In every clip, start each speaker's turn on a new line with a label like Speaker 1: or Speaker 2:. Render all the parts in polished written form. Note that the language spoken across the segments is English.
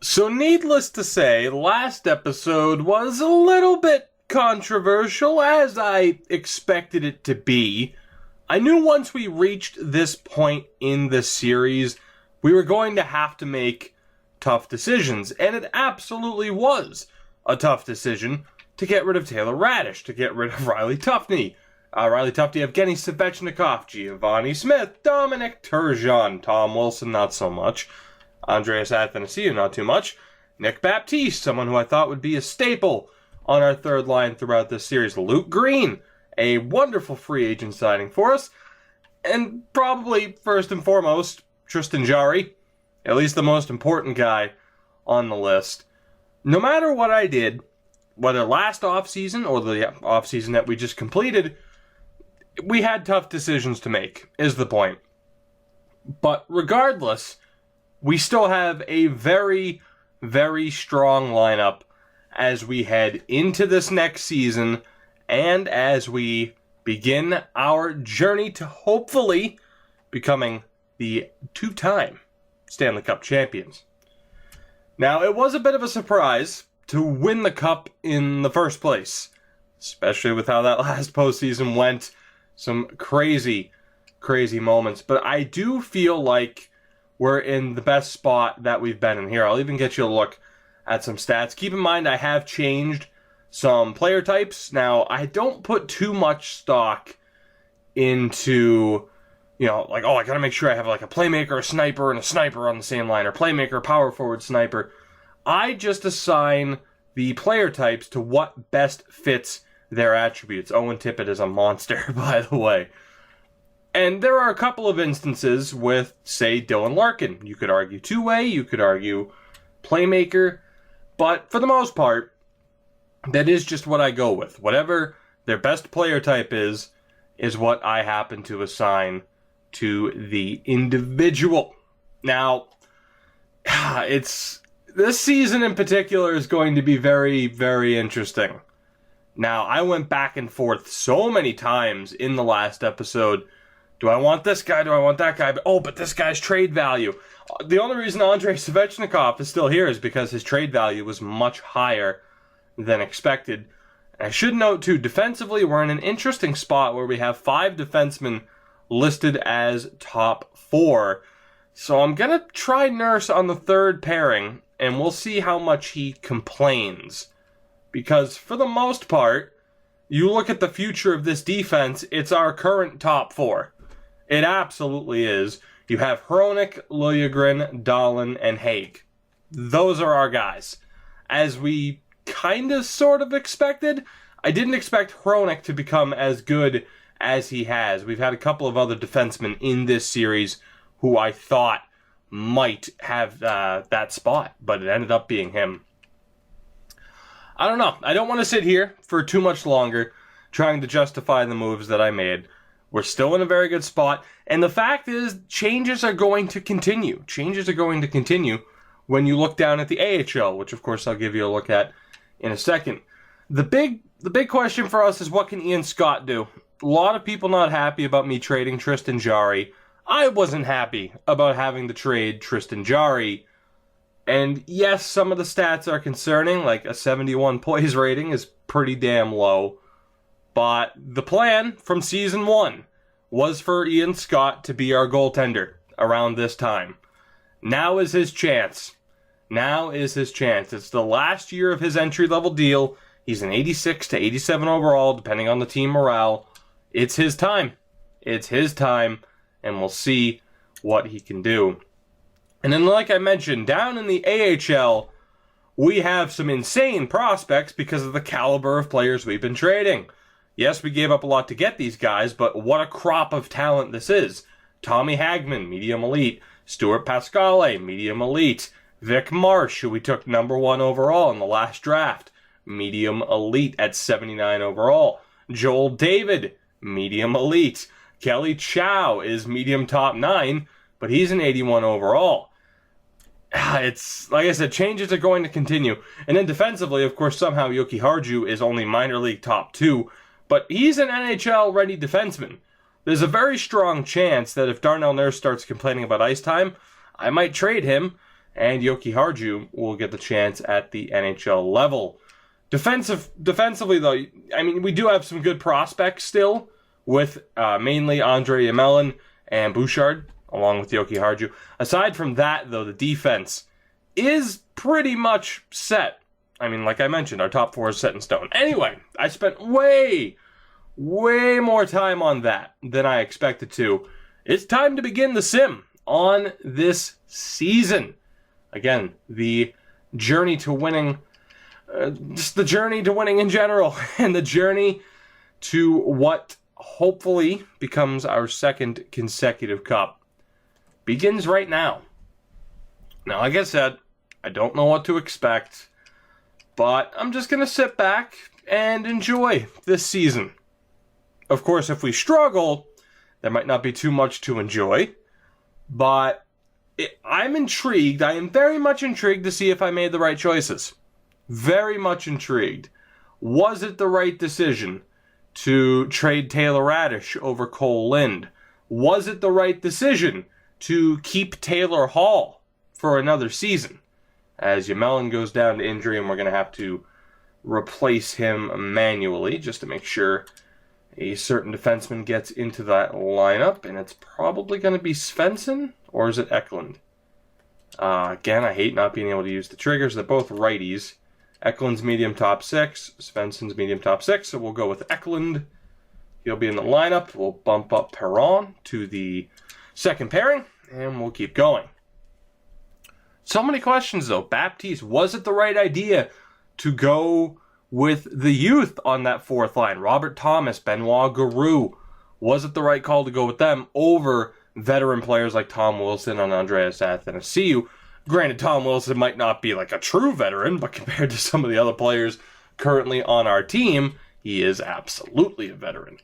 Speaker 1: So, needless to say, last episode was a little bit controversial, as I expected it to be. I knew once we reached this point in the series, we were going to have to make tough decisions, and it absolutely was a tough decision to get rid of Taylor Radish, to get rid of Riley Tufney. Riley Tufney, Evgeny Svechnikov, Giovanni Smith, Dominic Turgeon, Tom Wilson, not so much. Andreas Athanasiou, not too much. Nick Baptiste, someone who I thought would be a staple on our third line throughout this series. Luke Green, a wonderful free agent signing for us. And probably, first and foremost, Tristan Jarry, at least the most important guy on the list. No matter what I did, whether last offseason or the offseason that we just completed, we had tough decisions to make, is the point. But regardless, we still have a very, very strong lineup as we head into this next season and as we begin our journey to hopefully becoming the two-time Stanley Cup champions. Now, it was a bit of a surprise to win the Cup in the first place, especially with how that last postseason went. Some crazy, crazy moments. But I do feel like we're in the best spot that we've been in here. I'll even get you a look at some stats. Keep in mind, I have changed some player types. Now, I don't put too much stock into, like, I gotta make sure I have like a playmaker, a sniper, and a sniper on the same line, or playmaker, power forward, sniper. I just assign the player types to what best fits their attributes. Owen Tippett is a monster, by the way. And there are a couple of instances with, say, Dylan Larkin. You could argue two-way, you could argue playmaker, but for the most part, that is just what I go with. Whatever their best player type is what I happen to assign to the individual. Now, this season in particular is going to be very, very interesting. Now, I went back and forth so many times in the last episode. Do I want this guy? Do I want that guy? But this guy's trade value. The only reason Andrei Svechnikov is still here is because his trade value was much higher than expected. And I should note, too, defensively, we're in an interesting spot where we have 5 defensemen listed as top 4. So I'm going to try Nurse on the third pairing, and we'll see how much he complains. Because for the most part, you look at the future of this defense, it's our current top 4. It absolutely is. You have Hronek, Liljegren, Dahlin, and Haig. Those are our guys. As we kind of sort of expected, I didn't expect Hronek to become as good as he has. We've had a couple of other defensemen in this series who I thought might have that spot, but it ended up being him. I don't know. I don't want to sit here for too much longer trying to justify the moves that I made. We're still in a very good spot. And the fact is, changes are going to continue. Changes are going to continue when you look down at the AHL, which of course I'll give you a look at in a second. The big question for us is, what can Ian Scott do? A lot of people not happy about me trading Tristan Jarry. I wasn't happy about having to trade Tristan Jarry. And yes, some of the stats are concerning, like a 71 poise rating is pretty damn low. But the plan from season 1 was for Ian Scott to be our goaltender around this time. Now is his chance. Now is his chance. It's the last year of his entry-level deal. He's an 86 to 87 overall, depending on the team morale. It's his time. It's his time, and we'll see what he can do. And then, like I mentioned, down in the AHL, we have some insane prospects because of the caliber of players we've been trading. Yes, we gave up a lot to get these guys, but what a crop of talent this is. Tommy Hagman, medium elite. Stuart Pascale, medium elite. Vic Marsh, who we took number 1 overall in the last draft, medium elite at 79 overall. Joel David, medium elite. Kelly Chow is medium top 9, but he's an 81 overall. It's, like I said, changes are going to continue. And then defensively, of course, somehow Yoki Harju is only minor league top 2, but he's an NHL-ready defenseman. There's a very strong chance that if Darnell Nurse starts complaining about ice time, I might trade him and Yoki Harju will get the chance at the NHL level. Defensively, though, I mean, we do have some good prospects still, with mainly Andre Yamelin and Bouchard, along with Yoki Harju. Aside from that, though, the defense is pretty much set. I mean, like I mentioned, our top 4 is set in stone. Anyway, I spent way more time on that than I expected to. It's time to begin the sim on this season. Again, the journey to winning, just the journey to winning in general, and the journey to what hopefully becomes our second consecutive cup begins right now. Now, like I said, I don't know what to expect, but I'm just going to sit back and enjoy this season. Of course, if we struggle, there might not be too much to enjoy, but I'm intrigued. I am very much intrigued to see if I made the right choices. Very much intrigued. Was it the right decision to trade Taylor Radish over Cole Lind? Was it the right decision to keep Taylor Hall for another season, as Yamelin goes down to injury and we're going to have to replace him manually just to make sure a certain defenseman gets into that lineup, and it's probably going to be Svensson, or is it Eklund? Again, I hate not being able to use the triggers. They're both righties. Eklund's medium top 6, Svensson's medium top 6, so we'll go with Eklund. He'll be in the lineup. We'll bump up Perron to the second pairing, and we'll keep going. So many questions, though. Baptiste, was it the right idea to go with the youth on that fourth line? Robert Thomas, Benoit Giroux. Was it the right call to go with them over veteran players like Tom Wilson and Andreas Athanasiou? Granted, Tom Wilson might not be like a true veteran, but compared to some of the other players currently on our team, he is absolutely a veteran.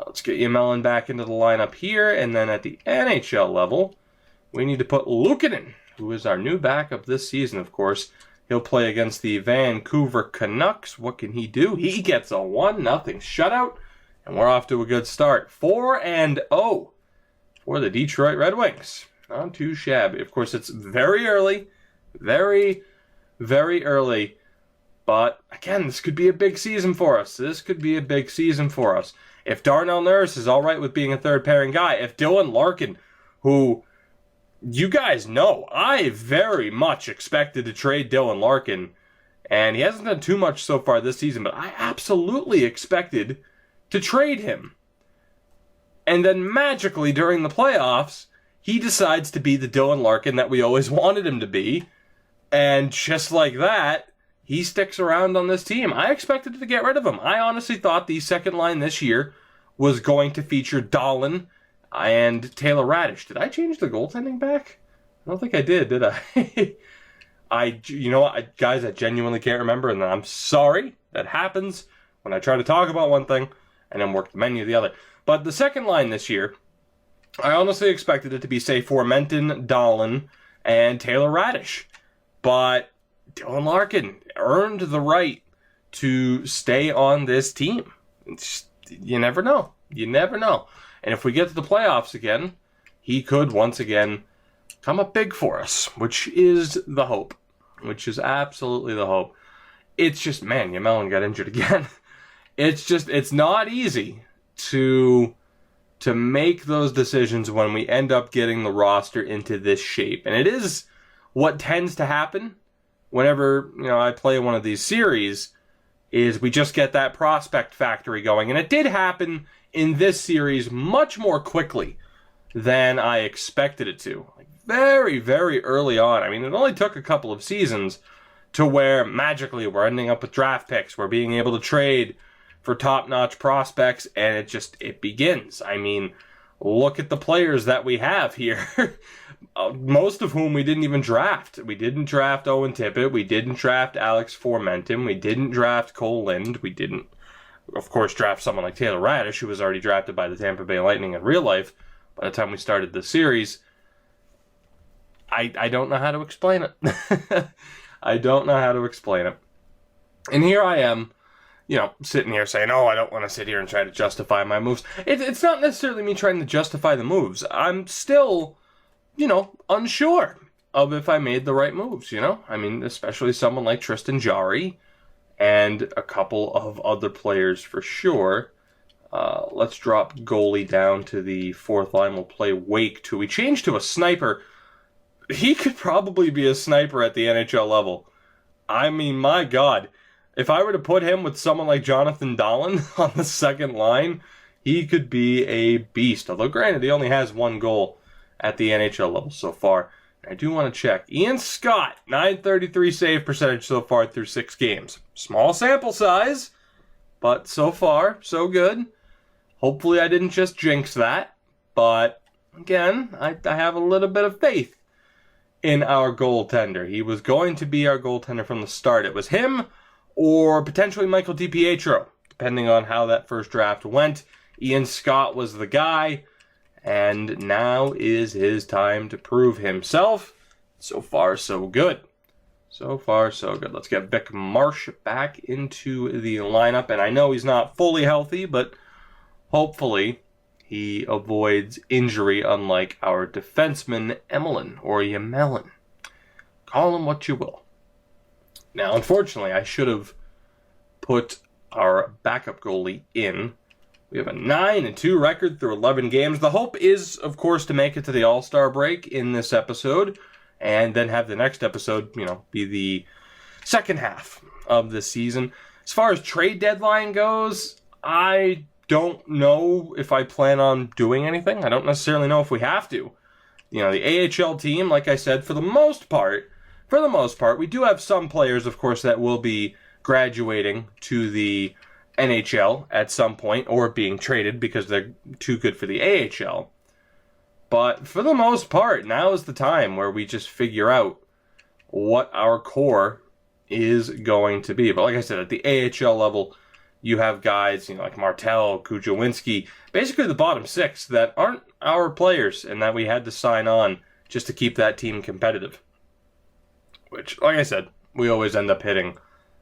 Speaker 1: Let's get Yamelin back into the lineup here, and then at the NHL level, we need to put Luukkonen, who is our new backup this season, of course. He'll play against the Vancouver Canucks. What can he do? He gets a 1-0 shutout, and we're off to a good start. 4-0 for the Detroit Red Wings. Not too shabby. Of course, it's very early. Very, very early. But, again, this could be a big season for us. If Darnell Nurse is all right with being a third-pairing guy, if Dylan Larkin, who you guys know, I very much expected to trade Dylan Larkin, and he hasn't done too much so far this season, but I absolutely expected to trade him. And then magically during the playoffs, he decides to be the Dylan Larkin that we always wanted him to be, and just like that, he sticks around on this team. I expected to get rid of him. I honestly thought the second line this year was going to feature Dahlin and Taylor Radish. Did I change the goaltending back? I don't think I did I? You know what, guys, I genuinely can't remember, and I'm sorry. That happens when I try to talk about one thing and then work the menu the other. But the second line this year, I honestly expected it to be, say, Formenton, Dahlin, and Taylor Radish. But Dylan Larkin earned the right to stay on this team. You never know. You never know. And if we get to the playoffs again, he could once again come up big for us, which is the hope. Which is absolutely the hope. It's just, man, Yamelin got injured again. It's not easy to make those decisions when we end up getting the roster into this shape. And it is what tends to happen whenever, I play one of these series, is we just get that prospect factory going. And it did happen in this series much more quickly than I expected it to. Like very, very early on. I mean, it only took a couple of seasons to where magically we're ending up with draft picks. We're being able to trade for top-notch prospects, and it begins. I mean, look at the players that we have here. Most of whom we didn't even draft. We didn't draft Owen Tippett. We didn't draft Alex Formenton. We didn't draft Cole Lind. We didn't, of course, draft someone like Taylor Radish, who was already drafted by the Tampa Bay Lightning in real life by the time we started the series. I don't know how to explain it. I don't know how to explain it. And here I am, sitting here saying, I don't want to sit here and try to justify my moves. It's not necessarily me trying to justify the moves. I'm still, unsure. of if I made the right moves, you know? I mean, especially someone like Tristan Jarry and a couple of other players for sure. Let's drop goalie down to the fourth line. We'll play Wake too. We changed to a sniper. He could probably be a sniper at the NHL level. I mean, my God. If I were to put him with someone like Jonathan Dahlen on the second line, he could be a beast. Although, granted, he only has one goal at the NHL level so far. I do want to check. Ian Scott, .933 save percentage so far through 6 games. Small sample size, but so far, so good. Hopefully I didn't just jinx that. But, again, I have a little bit of faith in our goaltender. He was going to be our goaltender from the start. It was him or potentially Michael DiPietro, depending on how that first draft went. Ian Scott was the guy, and now is his time to prove himself. So far, so good. So far, so good. Let's get Vic Marsh back into the lineup, and I know he's not fully healthy, but hopefully he avoids injury, unlike our defenseman, Emelin, or Yamelin. Call him what you will. Now, unfortunately, I should have put our backup goalie in. We have a 9-2 record through 11 games. The hope is, of course, to make it to the All-Star break in this episode, and then have the next episode, be the second half of the season. As far as trade deadline goes, I don't know if I plan on doing anything. I don't necessarily know if we have to. The AHL team, like I said, for the most part, we do have some players, of course, that will be graduating to the NHL at some point, or being traded because they're too good for the AHL. But for the most part, now is the time where we just figure out what our core is going to be. But like I said, at the AHL level, you have guys, like Martel, Kujawinski, basically the bottom 6 that aren't our players and that we had to sign on just to keep that team competitive. Which, like I said, we always end up hitting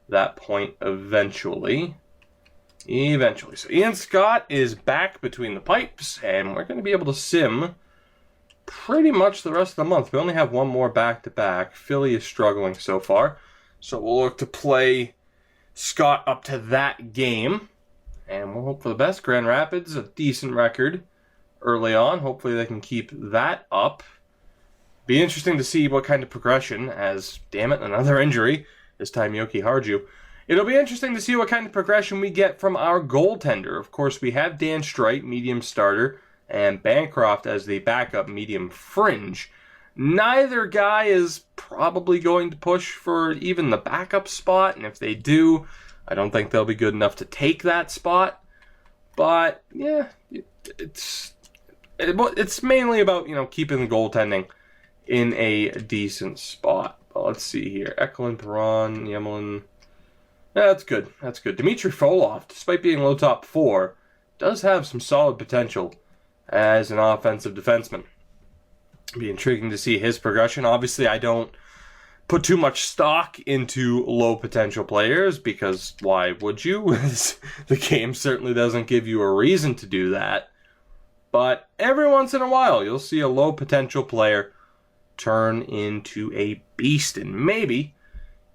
Speaker 1: that point eventually. So Ian Scott is back between the pipes, and we're going to be able to sim pretty much the rest of the month. We only have one more back-to-back. Philly is struggling so far, so we'll look to play Scott up to that game, and we'll hope for the best. Grand Rapids, a decent record early on. Hopefully they can keep that up. Be interesting to see what kind of progression, as, damn it, another injury, this time Yoki Harju. It'll be interesting to see what kind of progression we get from our goaltender. Of course, we have Dan Streit, medium starter, and Bancroft as the backup medium fringe. Neither guy is probably going to push for even the backup spot, and if they do, I don't think they'll be good enough to take that spot. But, yeah, it's mainly about, keeping the goaltending in a decent spot. But let's see here. Eklund, Perron, Yemelin. Yeah, that's good. Dmitry Frolov, despite being low top 4, does have some solid potential as an offensive defenseman. It'll be intriguing to see his progression. Obviously, I don't put too much stock into low potential players, because why would you? The game certainly doesn't give you a reason to do that. But every once in a while, you'll see a low potential player turn into a beast, and maybe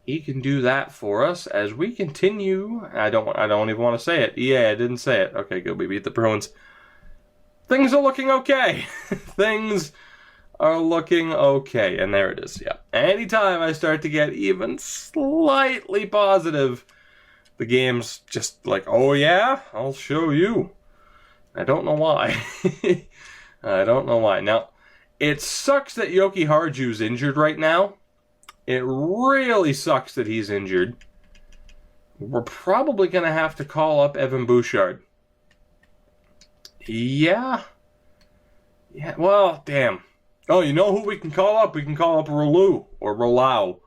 Speaker 1: he can do that for us as we continue. I don't even want to say it. I didn't say it. Okay, good. We beat the Bruins. Things are looking okay. Things are looking okay. And there it is. Yeah. Anytime I start to get even slightly positive, the game's just like, oh yeah, I'll show you. I don't know why. Now, it sucks that Yoki Harju's injured right now. It really sucks that he's injured. We're probably going to have to call up Evan Bouchard. Yeah, well, damn. Oh, you know who we can call up? We can call up Rolau,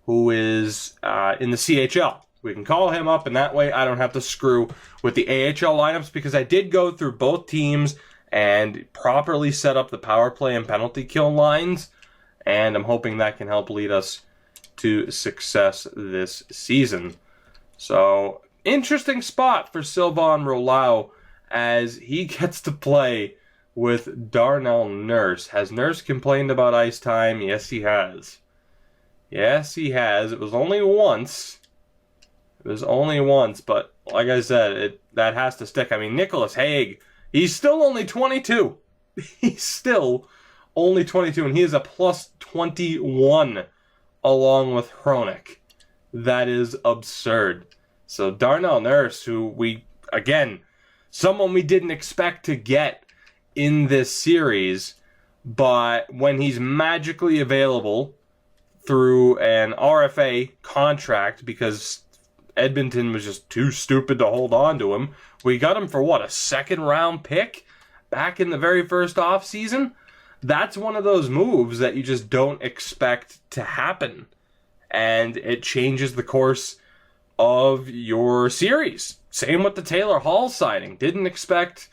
Speaker 1: who is in the CHL. We can call him up, and that way I don't have to screw with the AHL lineups, because I did go through both teams and properly set up the power play and penalty kill lines, and I'm hoping that can help lead us to success this season. So, interesting spot for Sylvain Rolau, as he gets to play with Darnell Nurse. Has Nurse complained about ice time? Yes, he has. Yes, he has. It was only once. But like I said, that has to stick. I mean, Nicholas Hague, he's still only 22. He's still only 22, and he is a plus 21 along with Hronik. That is absurd. So Darnell Nurse, someone we didn't expect to get in this series, but when he's magically available through an RFA contract, because Edmonton was just too stupid to hold on to him, we got him for a second-round pick back in the very first offseason? That's one of those moves that you just don't expect to happen. And it changes the course of your series. Same with the Taylor Hall signing. Didn't expect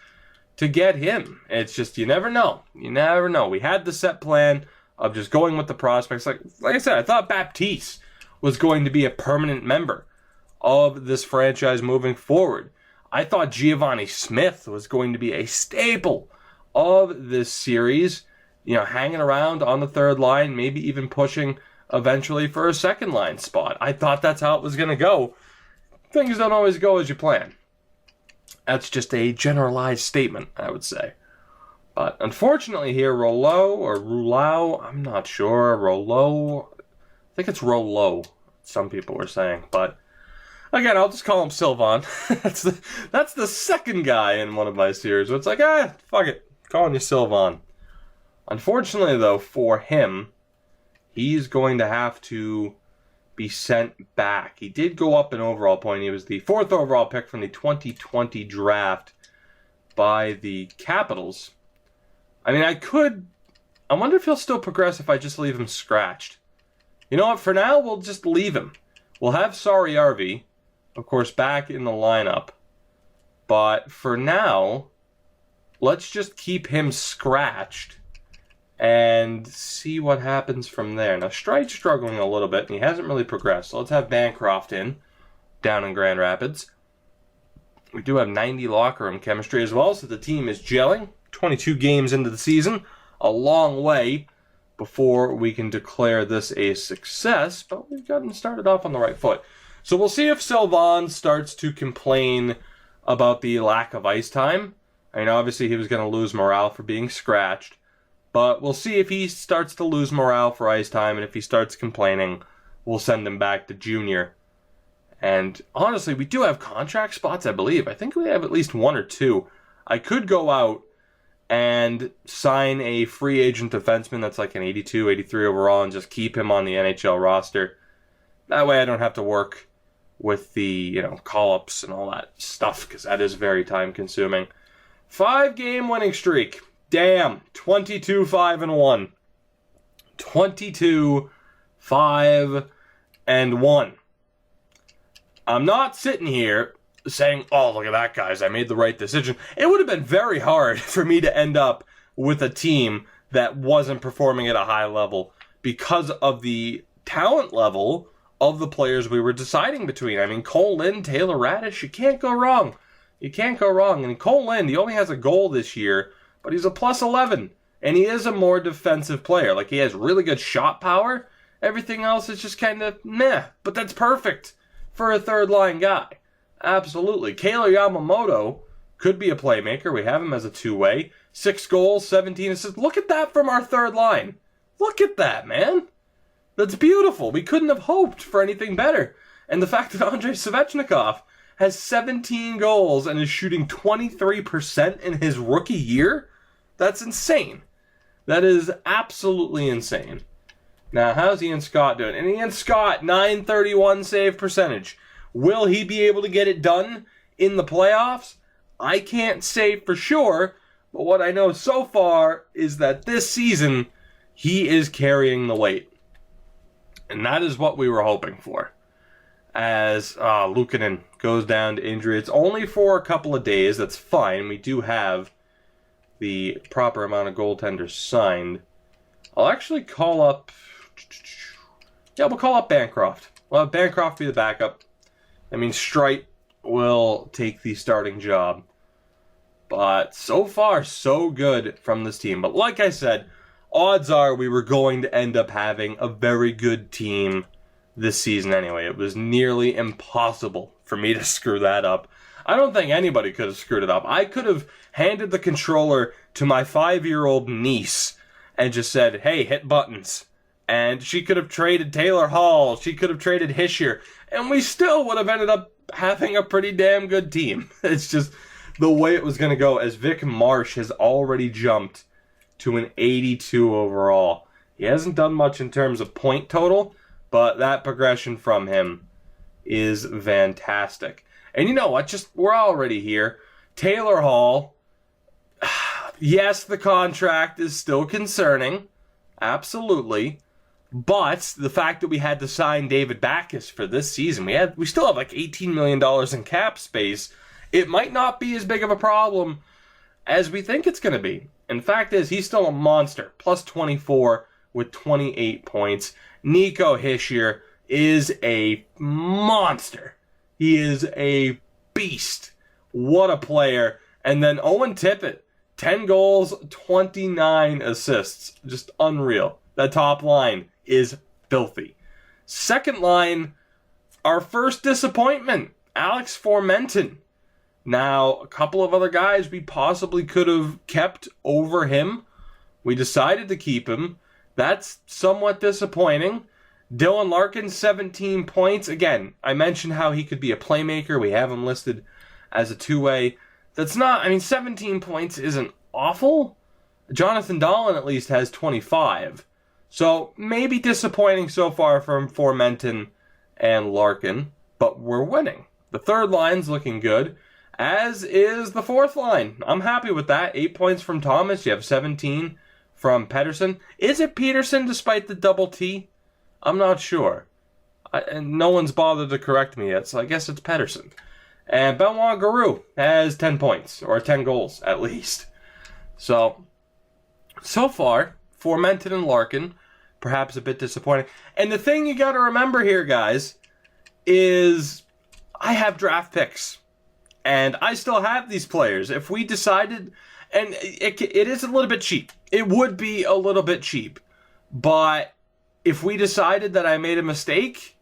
Speaker 1: to get him. It's just, you never know. You never know. We had the set plan of just going with the prospects. Like I said, I thought Baptiste was going to be a permanent member of this franchise moving forward. I thought Giovanni Smith was going to be a staple of this series, hanging around on the third line, maybe even pushing eventually for a second line spot. I thought that's how it was going to go. Things don't always go as you plan. That's just a generalized statement, I would say. But unfortunately here, Rouleau, I'm not sure. I think it's Rollo, some people were saying. But again, I'll just call him Sylvan. That's the second guy in one of my series. It's like, fuck it. Calling you Sylvan. Unfortunately, though, for him, he's going to have to be sent back. He did go up in overall point. He was the 4th overall pick from the 2020 draft by the Capitals. I mean, I wonder if he'll still progress if I just leave him scratched. You know what? For now, we'll just leave him. We'll have Saariarvi, of course, back in the lineup. But for now, let's just keep him scratched and see what happens from there. Now, Stride's struggling a little bit, and he hasn't really progressed. So let's have Bancroft down in Grand Rapids. We do have 90 locker room chemistry as well, so the team is gelling. 22 games into the season, a long way before we can declare this a success, but we've gotten started off on the right foot. So we'll see if Sylvan starts to complain about the lack of ice time. I mean, obviously he was going to lose morale for being scratched, but we'll see if he starts to lose morale for ice time, and if he starts complaining, we'll send him back to junior. And honestly, we do have contract spots, I believe. I think we have at least 1 or 2. I could go out and sign a free agent defenseman that's like an 82, 83 overall and just keep him on the NHL roster. That way I don't have to work with the, call-ups and all that stuff, because that is very time-consuming. 5-game winning streak. Damn. 22-5-1. 22-5-1. I'm not sitting here saying, oh, look at that, guys, I made the right decision. It would have been very hard for me to end up with a team that wasn't performing at a high level because of the talent level of the players we were deciding between. I mean, Cole Lind, Taylor Radish, you can't go wrong. You can't go wrong. And Cole Lind, he only has a goal this year, but he's a plus 11. And he is a more defensive player. Like, he has really good shot power. Everything else is just kind of meh. But that's perfect for a third-line guy. Absolutely. Kailer Yamamoto could be a playmaker. We have him as a two-way. 6 goals, 17 assists. Look at that from our third line. Look at that, man. That's beautiful. We couldn't have hoped for anything better. And the fact that Andrei Svechnikov has 17 goals and is shooting 23% in his rookie year, that's insane. That is absolutely insane. Now, how's Ian Scott doing? And Ian Scott, .931 save percentage. Will he be able to get it done in the playoffs? I can't say for sure, but what I know so far is that this season, he is carrying the weight. And that is what we were hoping for. As Luukkonen goes down to injury. It's only for a couple of days. That's fine. We do have the proper amount of goaltenders signed. I'll actually call up... Yeah, we'll call up Bancroft. We'll have Bancroft be the backup. I mean, Strite will take the starting job. But so far, so good from this team. But like I said, odds are we were going to end up having a very good team this season anyway. It was nearly impossible for me to screw that up. I don't think anybody could have screwed it up. I could have handed the controller to my 5-year-old niece and just said, hey, hit buttons. And she could have traded Taylor Hall. She could have traded Hischier. And we still would have ended up having a pretty damn good team. It's just the way it was going to go, as Vic Marsh has already jumped to an 82 overall. He hasn't done much in terms of point total, but that progression from him is fantastic. And you know what? We're already here. Taylor Hall, yes, the contract is still concerning. Absolutely. But the fact that we had to sign David Backes for this season, we still have like $18 million in cap space. It might not be as big of a problem as we think it's going to be. And the fact is, he's still a monster. Plus 24 with 28 points. Nico Hischier is a monster. He is a beast. What a player. And then Owen Tippett, 10 goals, 29 assists. Just unreal. That top line is filthy. Second line, our first disappointment, Alex Formenton. Now, a couple of other guys we possibly could have kept over him. We decided to keep him. That's somewhat disappointing. Dylan Larkin, 17 points. Again, I mentioned how he could be a playmaker. We have him listed as a two-way. That's not, 17 points isn't awful. Jonathan Dahlin at least has 25. So, maybe disappointing so far from Formenton and Larkin, but we're winning. The third line's looking good, as is the fourth line. I'm happy with that. 8 points from Thomas. You have 17 from Pettersson. Is it Peterson despite the double T? I'm not sure. And no one's bothered to correct me yet, so I guess it's Pettersson. And Benoit Giroux has 10 points, or 10 goals at least. So far, Formenton and Larkin, perhaps a bit disappointing. And the thing you got to remember here, guys, is I have draft picks. And I still have these players. If we decided, and it is a little bit cheap. It would be a little bit cheap. But if we decided that I made a mistake,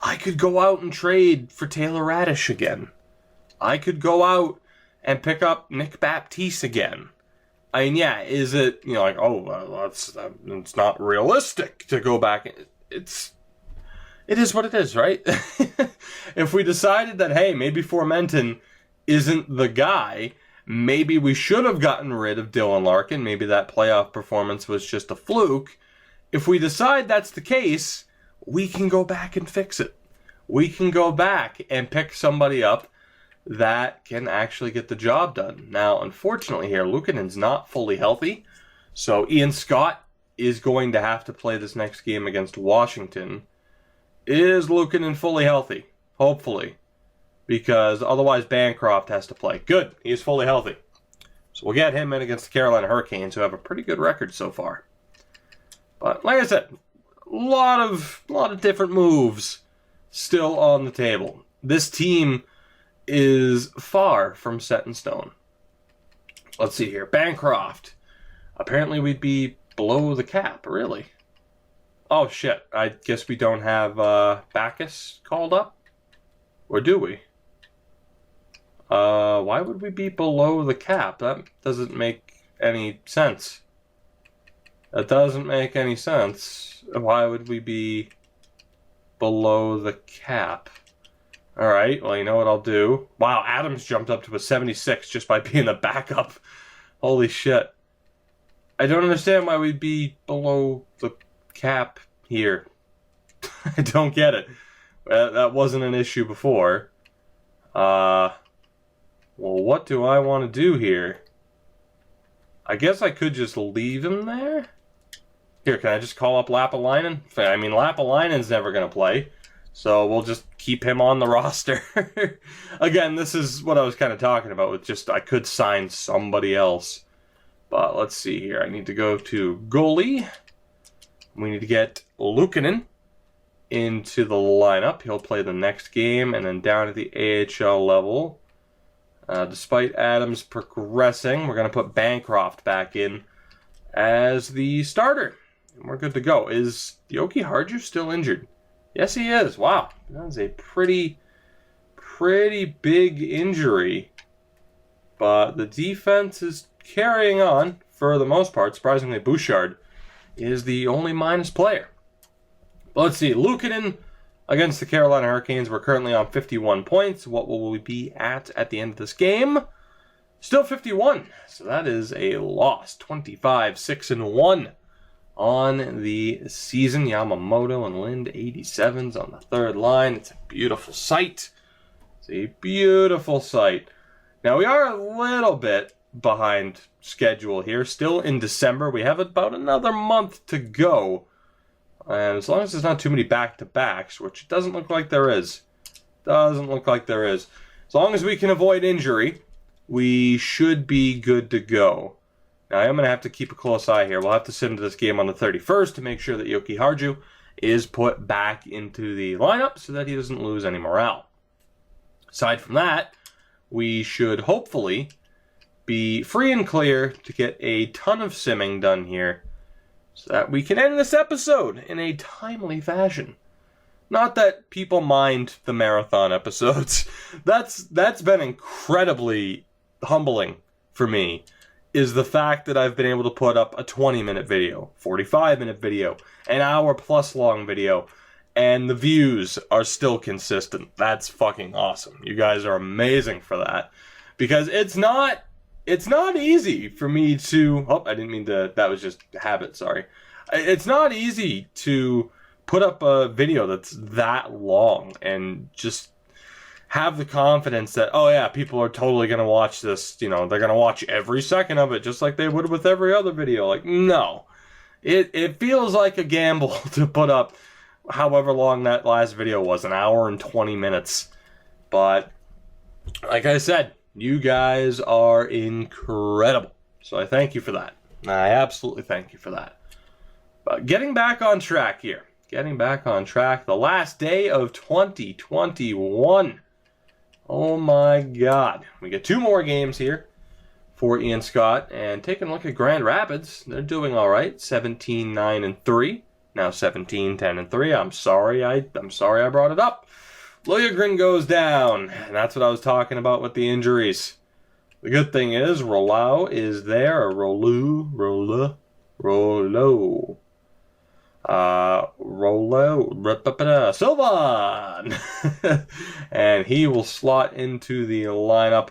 Speaker 1: I could go out and trade for Taylor Radish again. I could go out and pick up Nick Baptiste again. I mean, yeah, is it, it's not realistic to go back. It is what it is, right? If we decided that, hey, maybe Formenton isn't the guy, maybe we should have gotten rid of Dylan Larkin. Maybe that playoff performance was just a fluke. If we decide that's the case, we can go back and fix it. We can go back and pick somebody up that can actually get the job done. Now, unfortunately here, Luukkonen's not fully healthy, so Ian Scott is going to have to play this next game against Washington. Is Luukkonen fully healthy? Hopefully. Because otherwise Bancroft has to play. Good, he is fully healthy. So we'll get him in against the Carolina Hurricanes, who have a pretty good record so far. But like I said, a lot of different moves still on the table. This team is far from set in stone. Let's see here. Bancroft. Apparently we'd be below the cap, really. Oh shit, I guess we don't have Backes called up? Or do we? Why would we be below the cap? That doesn't make any sense. That doesn't make any sense. Why would we be below the cap? Alright, well, you know what I'll do? Wow, Adams jumped up to a 76 just by being the backup. Holy shit. I don't understand why we'd be below the cap here. I don't get it. That wasn't an issue before. Well, what do I want to do here? I guess I could just leave him there? Here, can I just call up Lapalainen? I mean, Lapalainen's never going to play, so we'll just keep him on the roster. Again, this is what I was kind of talking about with just I could sign somebody else. But let's see here. I need to go to goalie. We need to get Luukkonen into the lineup. He'll play the next game, and then down at the AHL level. Despite Adams progressing, we're going to put Bancroft back in as the starter. And we're good to go. Is Yoki Harju still injured? Yes, he is. Wow. That's a pretty big injury. But the defense is carrying on for the most part. Surprisingly, Bouchard is the only minus player. But let's see. Luukkonen against the Carolina Hurricanes. We're currently on 51 points. What will we be at the end of this game? Still 51. So that is a loss. 25-6-1 on the season. Yamamoto and Lind, 87s on the third line. It's a beautiful sight. It's a beautiful sight. Now, we are a little bit behind schedule here. Still in December. We have about another month to go. And as long as there's not too many back-to-backs, which it doesn't look like there is. Doesn't look like there is. As long as we can avoid injury, we should be good to go. Now, I am going to have to keep a close eye here. We'll have to sit into this game on the 31st to make sure that Yoki Harju is put back into the lineup so that he doesn't lose any morale. Aside from that, we should hopefully be free and clear to get a ton of simming done here so that we can end this episode in a timely fashion. Not that people mind the marathon episodes. That's been incredibly humbling for me, is the fact that I've been able to put up a 20-minute video, 45-minute video, an hour-plus long video, and the views are still consistent. That's fucking awesome. You guys are amazing for that. Because it's not easy for me to... Oh, I didn't mean to... That was just habit, sorry. It's not easy to put up a video that's that long and just have the confidence that, oh yeah, people are totally going to watch this. You know, they're going to watch every second of it just like they would with every other video. Like, no. It feels like a gamble to put up however long that last video was, an hour and 20 minutes. But, like I said, you guys are incredible. So I thank you for that. I absolutely thank you for that. But getting back on track here. Getting back on track. The last day of 2021. Oh my God. We get 2 more games here for Ian Scott. And taking a look at Grand Rapids, they're doing all right. 17-9-3. Now 17-10-3. I'm sorry I brought it up. Liljegren goes down. And that's what I was talking about with the injuries. The good thing is Rollo is there. Or Rollo. Sylvan! And he will slot into the lineup.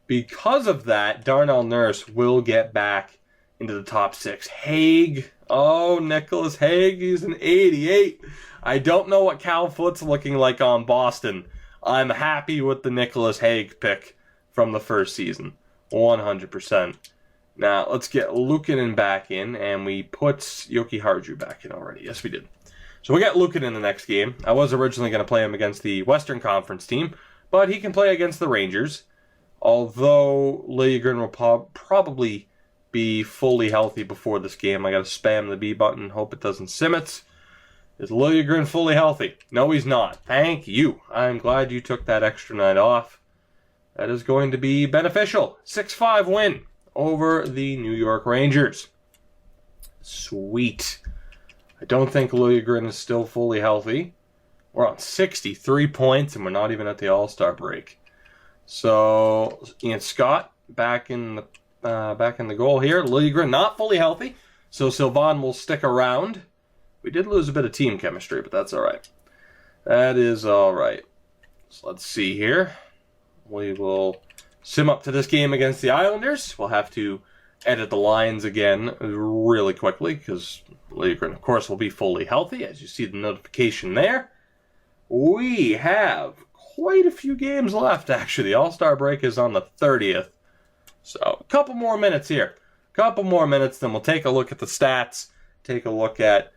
Speaker 1: Because of that, Darnell Nurse will get back into the top 6. Haig. Oh, Nicholas Haig. He's an 88. I don't know what Cal Foot's looking like on Boston. I'm happy with the Nicholas Haig pick from the first season. 100%. Now, let's get Luukkonen back in, and we put Yoki Harju back in already. Yes, we did. So we got Luukkonen in the next game. I was originally going to play him against the Western Conference team, but he can play against the Rangers. Although Liljegren will probably be fully healthy before this game. I got to spam the B button, hope it doesn't sim it. Is Liljegren fully healthy? No, he's not. Thank you. I'm glad you took that extra night off. That is going to be beneficial. 6-5 win over the New York Rangers. Sweet. I don't think Liljegren is still fully healthy. We're on 63 points, and we're not even at the All-Star break. So, Ian Scott back in the goal here. Liljegren not fully healthy, so Sylvan will stick around. We did lose a bit of team chemistry, but that's all right. That is all right. So let's see here. We will sim up to this game against the Islanders. We'll have to edit the lines again really quickly because Liljegren, of course, will be fully healthy, as you see the notification there. We have quite a few games left, actually. The All-Star break is on the 30th. So, a couple more minutes here. A couple more minutes, then we'll take a look at the stats, take a look at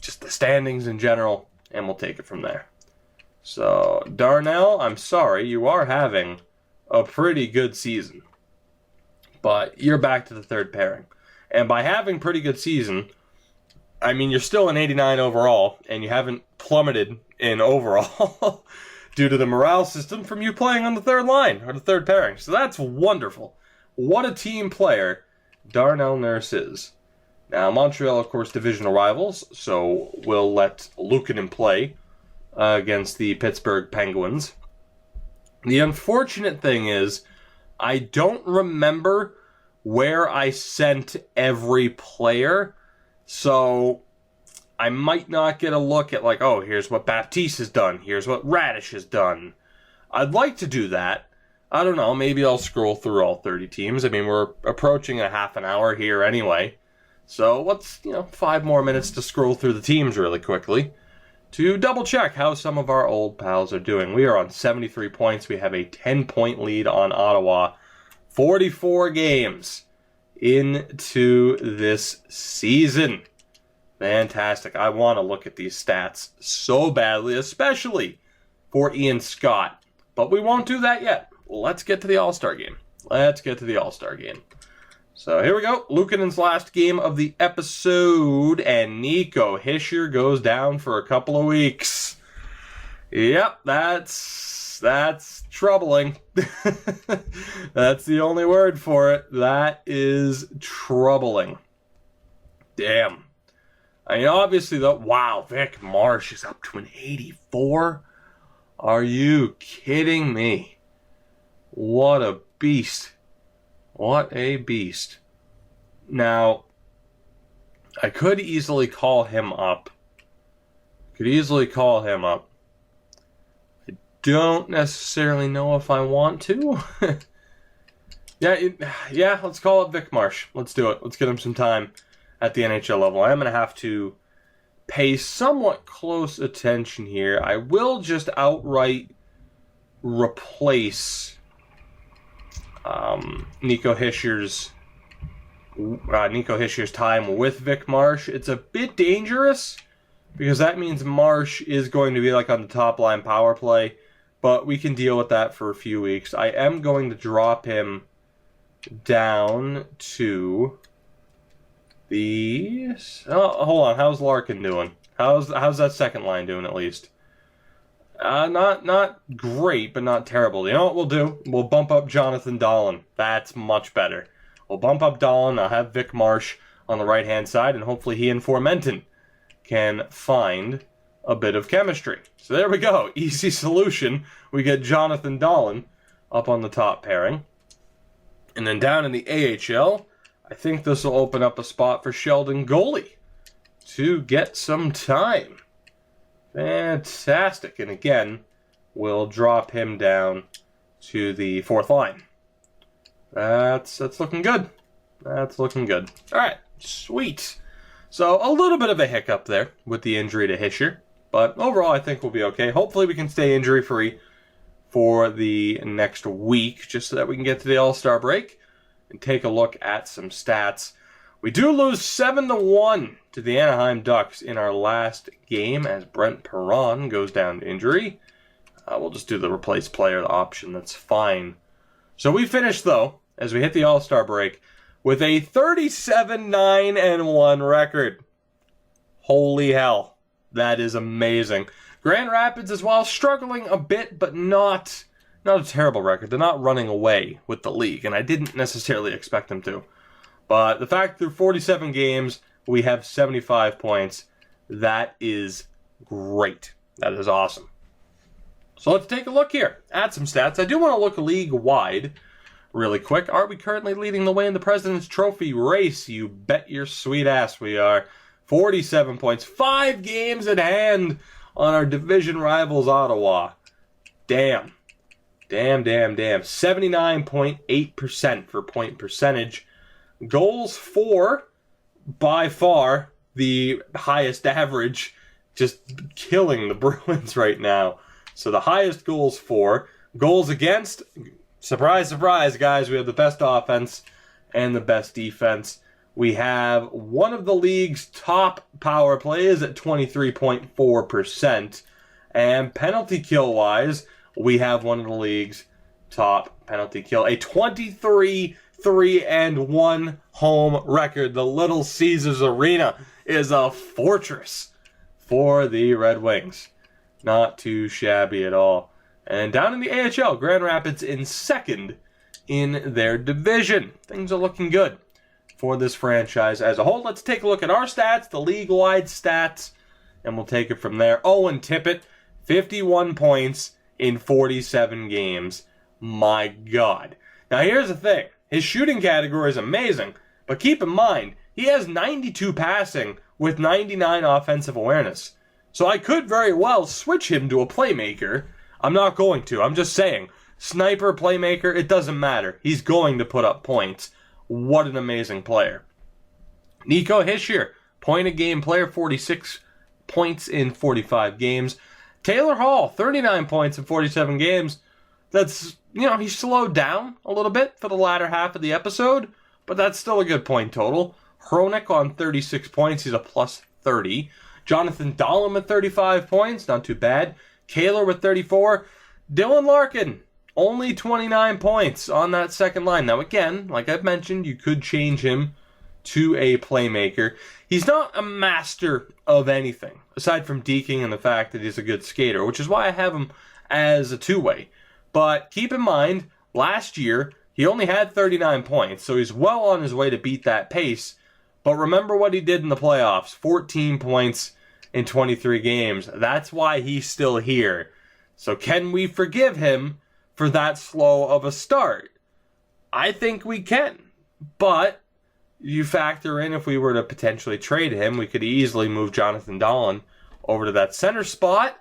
Speaker 1: just the standings in general, and we'll take it from there. So, Darnell, I'm sorry, you are having a pretty good season. But you're back to the third pairing. And by having pretty good season, I mean you're still an 89 overall, and you haven't plummeted in overall due to the morale system from you playing on the third line, or the third pairing. So that's wonderful. What a team player Darnell Nurse is. Now, Montreal, of course, divisional rivals, so we'll let Luukkonen play against the Pittsburgh Penguins. The unfortunate thing is, I don't remember where I sent every player, so I might not get a look at, like, oh, here's what Baptiste has done, here's what Radish has done. I'd like to do that. I don't know, maybe I'll scroll through all 30 teams. I mean, we're approaching a half an hour here anyway. So let's, 5 more minutes to scroll through the teams really quickly to double check how some of our old pals are doing. We are on 73 points. We have a 10-point lead on Ottawa. 44 games into this season. Fantastic. I want to look at these stats so badly, especially for Ian Scott. But we won't do that yet. Let's get to the All-Star game. So here we go. Luukkonen's last game of the episode, and Nico Hischier goes down for a couple of weeks. Yep, that's troubling. That's the only word for it. That is troubling. Damn. I mean, obviously, wow, Vic Marsh is up to an 84? Are you kidding me? What a beast. What a beast. Now, I could easily call him up. I don't necessarily know if I want to. Yeah, let's call up Vic Marsh. Let's do it. Let's get him some time at the NHL level. I'm going to have to pay somewhat close attention here. I will just outright replace Nico Hischier's time with Vic Marsh. It's a bit dangerous because that means Marsh is going to be like on the top line power play, but we can deal with that for a few weeks. I am going to drop him down to the... Oh, hold on. How's Larkin doing? How's that second line doing at least? Not great, but not terrible. You know what we'll do? We'll bump up Jonathan Dahlen. That's much better. We'll bump up Dahlen. I'll have Vic Marsh on the right-hand side, and hopefully he and Formenton can find a bit of chemistry. So there we go. Easy solution. We get Jonathan Dahlen up on the top pairing. And then down in the AHL, I think this will open up a spot for Sheldon Goalie to get some time. Fantastic. And again, we'll drop him down to the fourth line. That's looking good. That's looking good. All right, sweet. So a little bit of a hiccup there with the injury to Hischier, but overall I think we'll be okay. Hopefully we can stay injury-free for the next week, just so that we can get to the All-Star break and take a look at some stats. We do lose 7-1 to the Anaheim Ducks in our last game as Brent Perron goes down to injury. We'll just do the replace player option. That's fine. So we finished, though, as we hit the All-Star break, with a 37-9-1 record. Holy hell. That is amazing. Grand Rapids as well, struggling a bit, but not a terrible record. They're not running away with the league, and I didn't necessarily expect them to. But the fact through 47 games, we have 75 points, that is great. That is awesome. So let's take a look here at some stats. I do want to look league-wide really quick. Are we currently leading the way in the President's Trophy race? You bet your sweet ass we are. 47 points, 5 games at hand on our division rivals, Ottawa. Damn. 79.8% for point percentage. Goals for, by far, the highest average. Just killing the Bruins right now. So the highest goals for. Goals against, surprise, surprise, guys, we have the best offense and the best defense. We have one of the league's top power plays at 23.4%. And penalty kill-wise, we have one of the league's top penalty kill. A 23-3-1 home record. The Little Caesars Arena is a fortress for the Red Wings. Not too shabby at all. And down in the AHL, Grand Rapids in second in their division. Things are looking good for this franchise as a whole. Let's take a look at our stats, the league-wide stats, and we'll take it from there. Owen Tippett, 51 points in 47 games. My God. Now, here's the thing. His shooting category is amazing, but keep in mind, he has 92 passing with 99 offensive awareness. So I could very well switch him to a playmaker. I'm not going to. I'm just saying. Sniper, playmaker, it doesn't matter. He's going to put up points. What an amazing player. Nico Hischier, point-a-game player, 46 points in 45 games. Taylor Hall, 39 points in 47 games. That's, he slowed down a little bit for the latter half of the episode, but that's still a good point total. Hronik on 36 points, he's a plus 30. Jonathan Dahlem at 35 points, not too bad. Kaler with 34. Dylan Larkin, only 29 points on that second line. Now again, like I've mentioned, you could change him to a playmaker. He's not a master of anything, aside from deking and the fact that he's a good skater, which is why I have him as a two-way. But keep in mind, last year, he only had 39 points, so he's well on his way to beat that pace. But remember what he did in the playoffs, 14 points in 23 games. That's why he's still here. So can we forgive him for that slow of a start? I think we can. But you factor in if we were to potentially trade him, we could easily move Jonathan Dahlem over to that center spot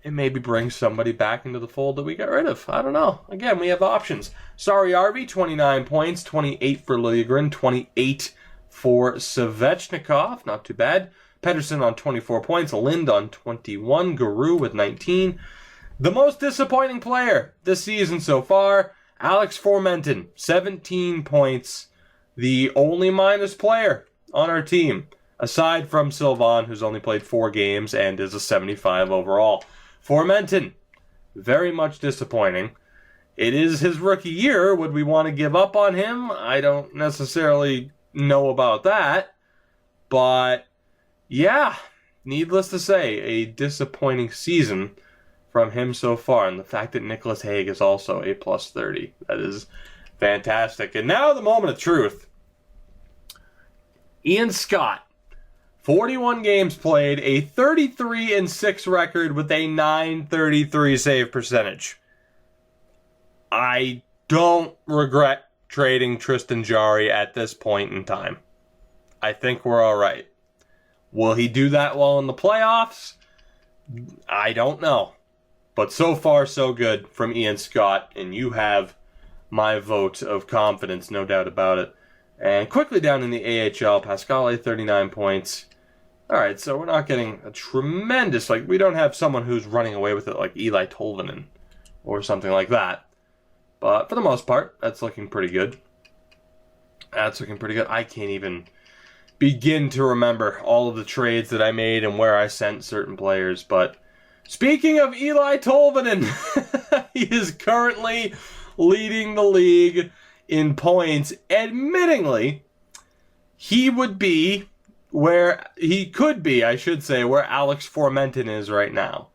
Speaker 1: and maybe bring somebody back into the fold that we got rid of. I don't know. Again, we have options. Sorry, Arby, 29 points, 28 for Liljegren, 28 for Svechnikov. Not too bad. Pedersen on 24 points, Lind on 21, Guru with 19. The most disappointing player this season so far, Alex Formenton, 17 points. The only minus player on our team, aside from Sylvan, who's only played 4 games and is a 75 overall. Formenton, very much disappointing. It is his rookie year. Would we want to give up on him? I don't necessarily know about that. But, yeah, needless to say, a disappointing season from him so far. And the fact that Nicholas Hague is also a plus 30. That is fantastic. And now the moment of truth. Ian Scott, 41 games played, a 33-6 record with a .933 save percentage. I don't regret trading Tristan Jarry at this point in time. I think we're all right. Will he do that well in the playoffs? I don't know. But so far, so good from Ian Scott, and you have my vote of confidence, no doubt about it. And quickly down in the AHL, Pascale, 39 points. All right, so we're not getting a tremendous, we don't have someone who's running away with it like Eli Tolvanen or something like that. But for the most part, that's looking pretty good. I can't even begin to remember all of the trades that I made and where I sent certain players. But speaking of Eli Tolvanen, he is currently leading the league in points. Admittingly, he would be where Alex Formenton is right now.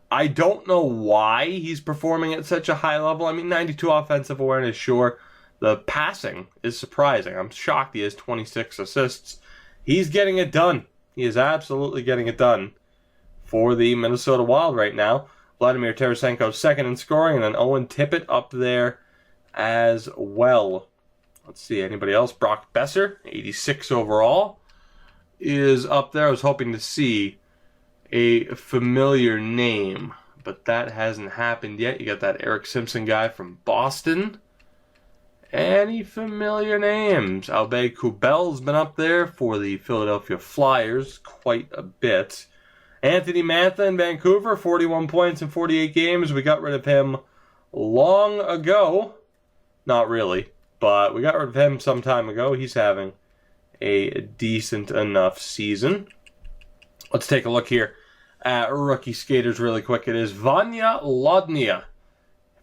Speaker 1: I don't know why he's performing at such a high level. 92 offensive awareness, sure. The passing is surprising. I'm shocked he has 26 assists. He's getting it done. He is absolutely getting it done for the Minnesota Wild right now. Vladimir Tarasenko second in scoring, and then Owen Tippett up there as well. Let's see, anybody else? Brock Besser, 86 overall, is up there. I was hoping to see a familiar name, but that hasn't happened yet. You got that Eric Simpson guy from Boston. Any familiar names? Albert Kubel's been up there for the Philadelphia Flyers quite a bit. Anthony Mantha in Vancouver, 41 points in 48 games. We got rid of him long ago. Not really, but we got rid of him some time ago. He's having a decent enough season. Let's take a look here at rookie skaters really quick. It is Vanya Lodnia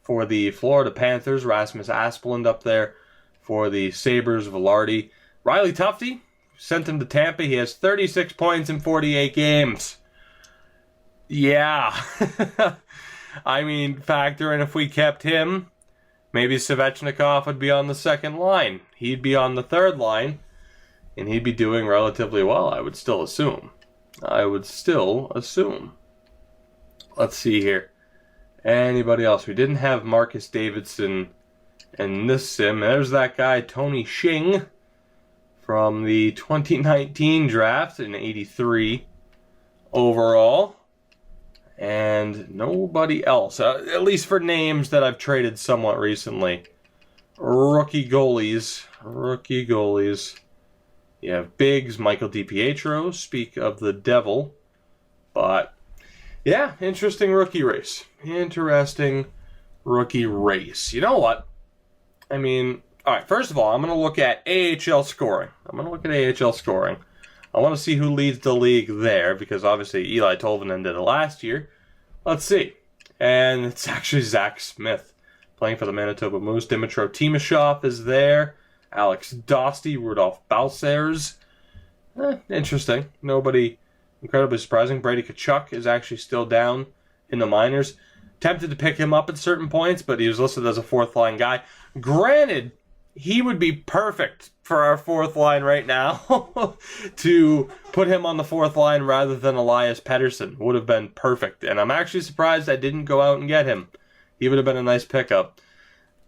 Speaker 1: for the Florida Panthers. Rasmus Asplund up there for the Sabres. Velarde. Riley Tufte, sent him to Tampa. He has 36 points in 48 games. Yeah. I mean, factor in if we kept him, maybe Svechnikov would be on the second line. He'd be on the third line, and he'd be doing relatively well, I would still assume. Let's see here. Anybody else? We didn't have Marcus Davidson in this sim. There's that guy, Tony Shing, from the 2019 draft, in 83 overall. And nobody else, at least for names that I've traded somewhat recently. Rookie goalies. You have Biggs, Michael DiPietro, speak of the devil. But, yeah, interesting rookie race. You know what? I mean, all right, first of all, I'm going to look at AHL scoring. I want to see who leads the league there, because obviously Eli Tolvanen did it last year. Let's see. And it's actually Zach Smith playing for the Manitoba Moose. Dmytro Timashov is there. Alex Dosty, Rudolph Balcers. Interesting. Nobody incredibly surprising. Brady Tkachuk is actually still down in the minors. Tempted to pick him up at certain points, but he was listed as a fourth-line guy. Granted, he would be perfect for our fourth line right now. To put him on the fourth line rather than Elias Pettersson would have been perfect. And I'm actually surprised I didn't go out and get him. He would have been a nice pickup.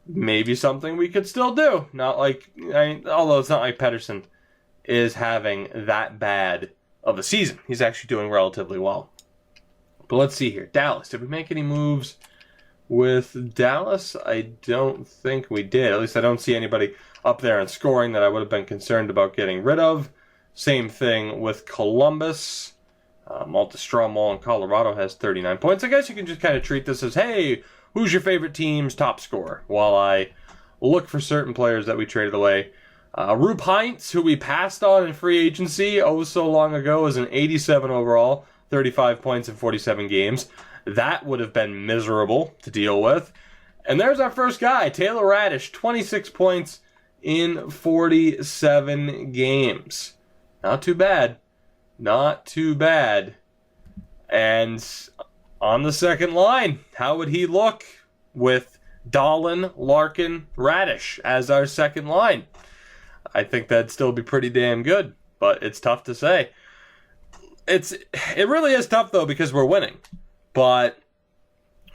Speaker 1: Maybe something we could still do. Although it's not like Pettersson is having that bad of a season. He's actually doing relatively well. But let's see here. Dallas. Did we make any moves with Dallas? I don't think we did. At least I don't see anybody up there in scoring that I would have been concerned about getting rid of. Same thing with Columbus. Malta Stromwall in Colorado has 39 points. I guess you can just kind of treat this as, hey, who's your favorite team's top scorer? While I look for certain players that we traded away. Rube Heinz, who we passed on in free agency so long ago, is an 87 overall, 35 points in 47 games. That would have been miserable to deal with. And there's our first guy, Taylor Radish, 26 points in 47 games. Not too bad. And on the second line, how would he look with Dahlin, Larkin, Radish as our second line? I think that'd still be pretty damn good, but it's tough to say. It really is tough, though, because we're winning. But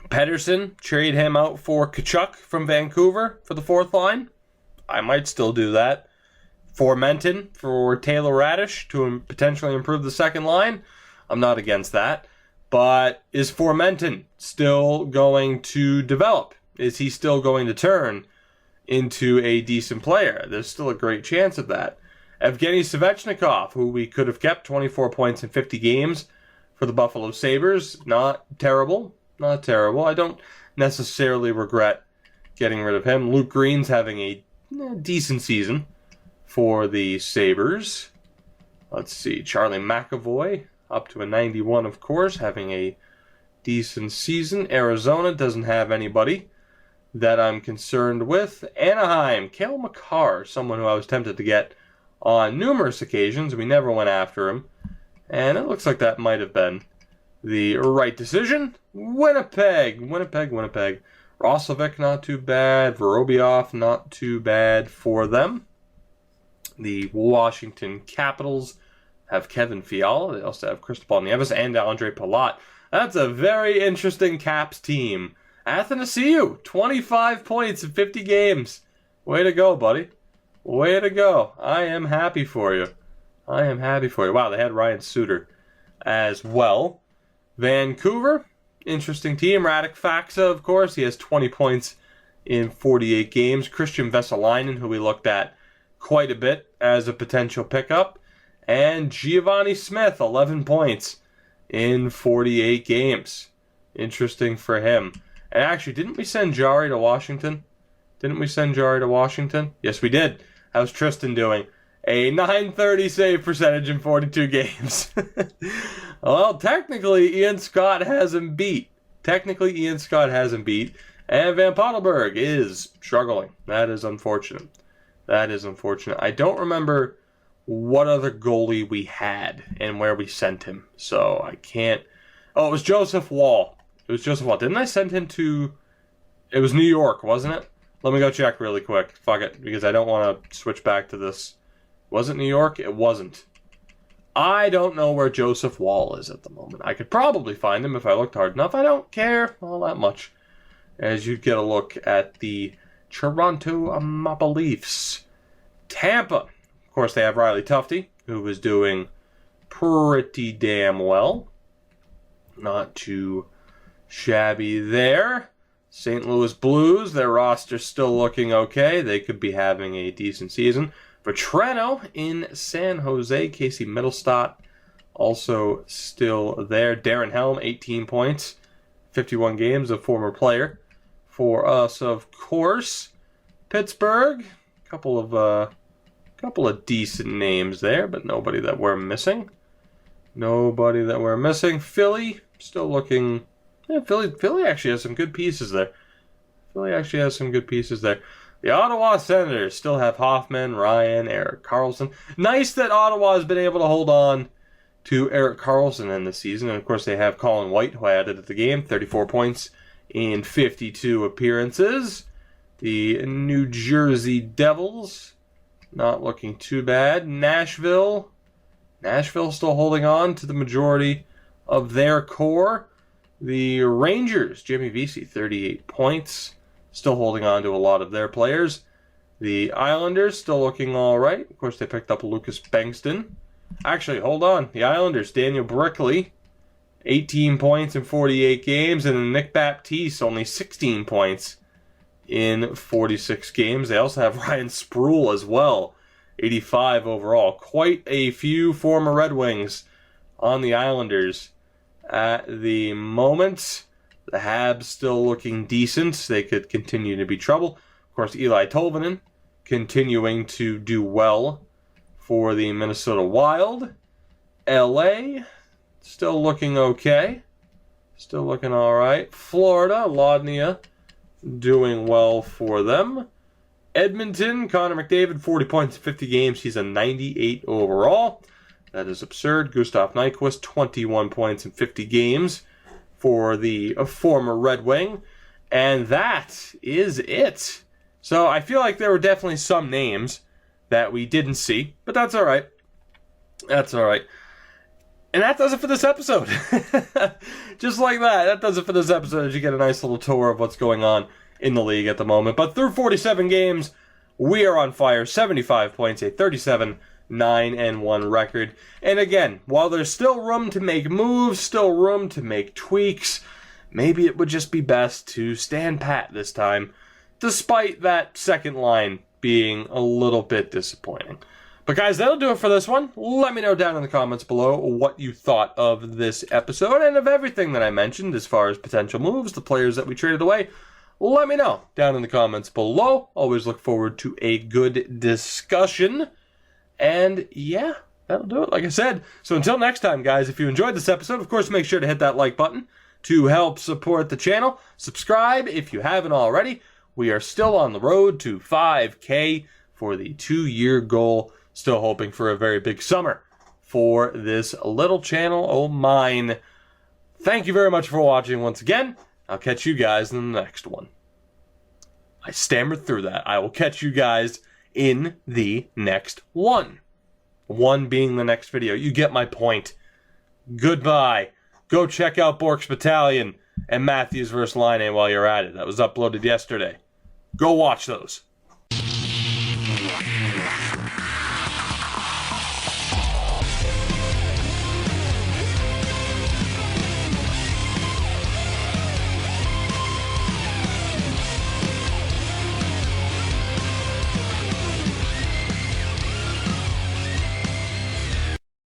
Speaker 1: Pettersson, trade him out for Tkachuk from Vancouver for the fourth line. I might still do that. Formenton for Taylor Radish to potentially improve the second line. I'm not against that. But is Formenton still going to develop? Is he still going to turn into a decent player? There's still a great chance of that. Evgeny Svechnikov, who we could have kept, 24 points in 50 games for the Buffalo Sabres. Not terrible. I don't necessarily regret getting rid of him. Luke Green's having a decent season for the Sabres. Let's see. Charlie McAvoy, up to a 91, of course, having a decent season. Arizona doesn't have anybody that I'm concerned with. Anaheim, Cale Makar, someone who I was tempted to get on numerous occasions. We never went after him. And it looks like that might have been the right decision. Winnipeg. Roslovic, not too bad. Vorobiev, not too bad for them. The Washington Capitals have Kevin Fiala. They also have Cristobal Nieves and Andre Palat. That's a very interesting Caps team. Athanasiou, 25 points in 50 games. Way to go, buddy. Way to go. I am happy for you. Wow, they had Ryan Suter as well. Vancouver, interesting team. Radek Faksa, of course. He has 20 points in 48 games. Christian Vesalainen, who we looked at quite a bit as a potential pickup. And Giovanni Smith, 11 points in 48 games. Interesting for him. And actually, didn't we send Jari to Washington? Yes, we did. How's Tristan doing? A 930 save percentage in 42 games. Well, technically, Ian Scott has him beat. And Van Pottelberg is struggling. That is unfortunate. I don't remember what other goalie we had and where we sent him. So I can't... Oh, it was Joseph Wall. It was Joseph Wall. Didn't I send him to... It was New York, wasn't it? Let me go check really quick. Fuck it, because I don't want to switch back to this. Was it New York? It wasn't. I don't know where Joseph Wall is at the moment. I could probably find him if I looked hard enough. I don't care all that much. As you get a look at the Toronto Maple Leafs. Tampa. Of course, they have Riley Tufte, who is doing pretty damn well. Not too shabby there. St. Louis Blues, their roster's still looking okay. They could be having a decent season. For Toronto in San Jose, Casey Middlestott also still there. Darren Helm, 18 points, 51 games, a former player. For us, of course, Pittsburgh, couple of decent names there, but nobody that we're missing. Philly, still looking... Yeah, Philly actually has some good pieces there. The Ottawa Senators still have Hoffman, Ryan, Erik Karlsson. Nice that Ottawa has been able to hold on to Erik Karlsson in the season. And, of course, they have Colin White, who I added at the game, 34 points in 52 appearances. The New Jersey Devils, not looking too bad. Nashville still holding on to the majority of their core. The Rangers, Jimmy Vesey, 38 points, still holding on to a lot of their players. The Islanders still looking all right. Of course, they picked up Lucas Bengtsson. Actually, hold on. The Islanders, Daniel Brickley, 18 points in 48 games, and Nick Baptiste, only 16 points in 46 games. They also have Ryan Sproul as well, 85 overall. Quite a few former Red Wings on the Islanders at the moment. The Habs still looking decent. They could continue to be trouble. Of course, Eli Tolvanen continuing to do well for the Minnesota Wild. LA still looking okay. Still looking all right. Florida, Lodnia doing well for them. Edmonton, Connor McDavid, 40 points in 50 games. He's a 98 overall. That is absurd. Gustav Nyquist, 21 points in 50 games for the former Red Wing. And that is it. So I feel like there were definitely some names that we didn't see, but that's all right. And that does it for this episode. Just like that. That does it for this episode. You get a nice little tour of what's going on in the league at the moment. But through 47 games, we are on fire. 75 points, a 37-9-1 record. And again, while there's still room to make moves, still room to make tweaks, maybe it would just be best to stand pat this time, despite that second line being a little bit disappointing. But guys, that'll do it for this one. Let me know down in the comments below what you thought of this episode and of everything that I mentioned as far as potential moves, the players that we traded away. Let me know down in the comments below. Always look forward to a good discussion. And yeah, that'll do it, like I said. So until next time, guys, if you enjoyed this episode, of course, make sure to hit that like button to help support the channel. Subscribe if you haven't already. We are still on the road to 5K for the 2-year goal. Still hoping for a very big summer for this little channel of mine. Thank you very much for watching once again. I'll catch you guys in the next one. I stammered through that. I will catch you guys in the next one. One being the next video. You get my point. Goodbye. Go check out Bork's Battalion and Matthews vs. Line while you're at it. That was uploaded yesterday. Go watch those.